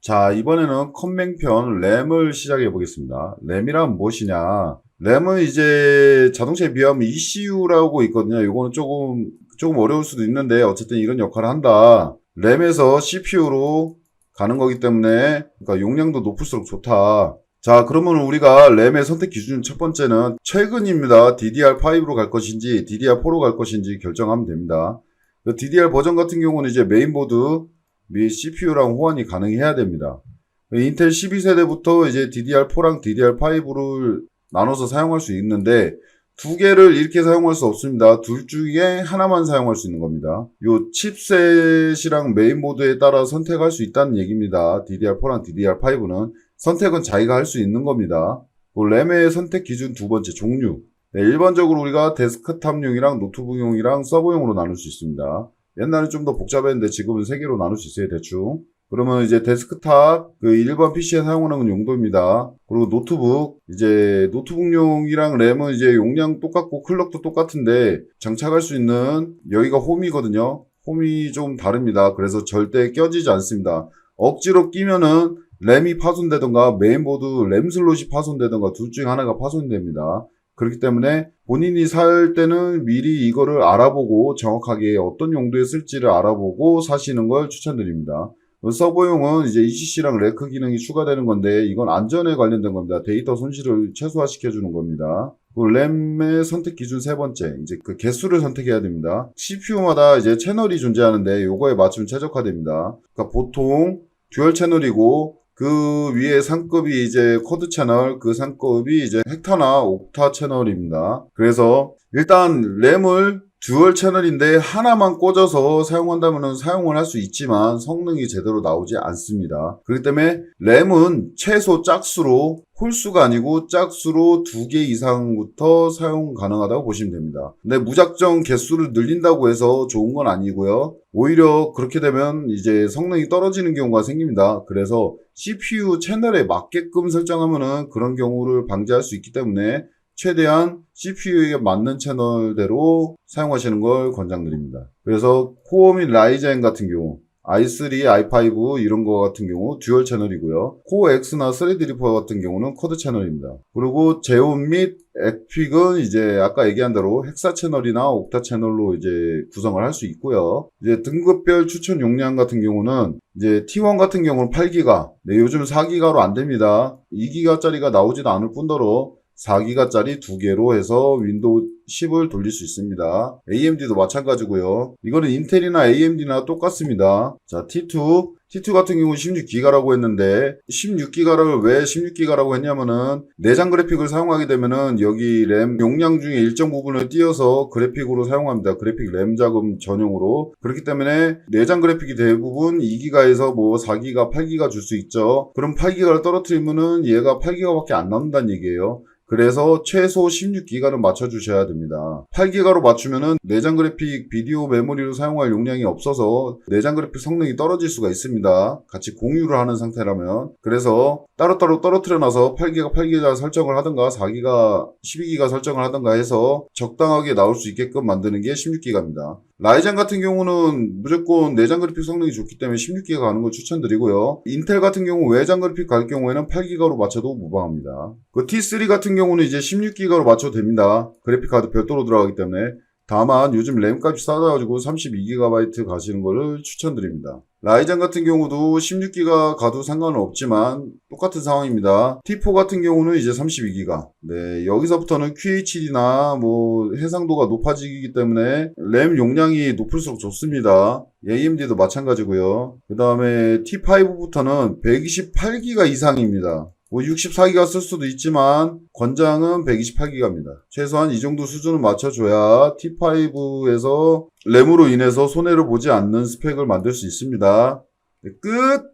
자, 이번에는 컴맹편 램을 시작해 보겠습니다. 램이란 무엇이냐? 램은 이제 자동차에 비하면 ECU라고 있거든요. 이거는 조금 어려울 수도 있는데, 어쨌든 이런 역할을 한다. 램에서 CPU로 가는 거기 때문에, 그러니까 용량도 높을수록 좋다. 자, 그러면 우리가 램의 선택 기준 첫 번째는 최근입니다. DDR5로 갈 것인지, DDR4로 갈 것인지 결정하면 됩니다. 그 DDR 버전 같은 경우는 이제 메인보드 및 CPU랑 호환이 가능해야 됩니다. 인텔 12세대부터 이제 DDR4랑 DDR5를 나눠서 사용할 수 있는데 두 개를 이렇게 사용할 수 없습니다. 둘 중에 하나만 사용할 수 있는 겁니다. 요 칩셋이랑 메인보드에 따라 선택할 수 있다는 얘기입니다. DDR4랑 DDR5는 선택은 자기가 할 수 있는 겁니다. 램의 선택 기준 두 번째 종류. 네, 일반적으로 우리가 데스크탑용이랑 노트북용이랑 서버용으로 나눌 수 있습니다. 옛날엔 좀 더 복잡했는데 지금은 세 개로 나눌 수 있어요, 대충. 그러면 이제 데스크탑, 그 일반 PC에 사용하는 용도입니다. 그리고 노트북, 이제 노트북용이랑 램은 이제 용량 똑같고 클럭도 똑같은데 장착할 수 있는 여기가 홈이거든요. 홈이 좀 다릅니다. 그래서 절대 껴지지 않습니다. 억지로 끼면은 램이 파손되던가 메인보드 램 슬롯이 파손되던가 둘 중에 하나가 파손됩니다. 그렇기 때문에 본인이 살 때는 미리 이거를 알아보고 정확하게 어떤 용도에 쓸지를 알아보고 사시는 걸 추천드립니다. 서버용은 이제 ECC랑 레크 기능이 추가되는 건데 이건 안전에 관련된 겁니다. 데이터 손실을 최소화시켜주는 겁니다. 램의 선택 기준 세 번째, 이제 그 개수를 선택해야 됩니다. CPU마다 이제 채널이 존재하는데 요거에 맞추면 최적화됩니다. 그러니까 보통 듀얼 채널이고 그 위에 상급이 이제 쿼드 채널, 그 상급이 이제 헥타나 옥타 채널입니다. 그래서 일단 램을 듀얼 채널인데 하나만 꽂아서 사용한다면 사용을 할 수 있지만 성능이 제대로 나오지 않습니다. 그렇기 때문에 램은 최소 짝수로 홀수가 아니고 짝수로 2개 이상부터 사용 가능하다고 보시면 됩니다. 근데 무작정 개수를 늘린다고 해서 좋은 건 아니고요. 오히려 그렇게 되면 이제 성능이 떨어지는 경우가 생깁니다. 그래서 CPU 채널에 맞게끔 설정하면은 그런 경우를 방지할 수 있기 때문에 최대한 CPU에 맞는 채널대로 사용하시는 걸 권장드립니다. 그래서 코어 및 라이젠 같은 경우 i3, i5 이런 거 같은 경우 듀얼 채널이고요. 코어 X나 스레드리퍼 같은 경우는 쿼드 채널입니다. 그리고 제온 및 에픽은 이제 아까 얘기한 대로 헥사 채널이나 옥타 채널로 이제 구성을 할 수 있고요. 이제 등급별 추천 용량 같은 경우는 이제 T1 같은 경우는 8기가, 네, 요즘 4기가로 안 됩니다. 2기가짜리가 나오지도 않을 뿐더러 4기가짜리 2개로 해서 윈도우 10을 돌릴 수 있습니다. AMD도 마찬가지고요. 이거는 인텔이나 AMD나 똑같습니다. 자, T2 같은 경우는 16기가라고 했는데 16기가를 왜 16기가라고 했냐면은 내장 그래픽을 사용하게 되면은 여기 램 용량 중에 일정 부분을 띄어서 그래픽으로 사용합니다. 그래픽 램 자금 전용으로. 그렇기 때문에 내장 그래픽이 대부분 2기가에서 뭐 4기가, 8기가 줄 수 있죠. 그럼 8기가를 떨어뜨리면은 얘가 8기가밖에 안 나온다는 얘기예요. 그래서 최소 16기가는 맞춰주셔야 됩니다. 8기가로 맞추면은 내장 그래픽 비디오 메모리로 사용할 용량이 없어서 내장 그래픽 성능이 떨어질 수가 있습니다. 같이 공유를 하는 상태라면. 그래서 따로따로 떨어뜨려놔서 8기가 설정을 하든가 4기가, 12기가 설정을 하든가 해서 적당하게 나올 수 있게끔 만드는 게 16기가입니다. 라이젠 같은 경우는 무조건 내장 그래픽 성능이 좋기 때문에 16기가 가는 걸 추천드리고요. 인텔 같은 경우 외장 그래픽 갈 경우에는 8기가로 맞춰도 무방합니다. 그 T3 같은 경우는 이제 16기가로 맞춰도 됩니다. 그래픽 카드 별도로 들어가기 때문에. 다만 요즘 램 값이 싸져가지고 32GB 가시는 거를 추천드립니다. 라이젠 같은 경우도 16기가 가도 상관은 없지만 똑같은 상황입니다. T4 같은 경우는 이제 32기가. 네, 여기서부터는 QHD나 뭐 해상도가 높아지기 때문에 램 용량이 높을수록 좋습니다. AMD도 마찬가지고요. 그 다음에 T5부터는 128기가 이상입니다. 뭐 64기가 쓸 수도 있지만 권장은 128기가입니다. 최소한 이 정도 수준을 맞춰줘야 T5에서 램으로 인해서 손해를 보지 않는 스펙을 만들 수 있습니다. 네, 끝!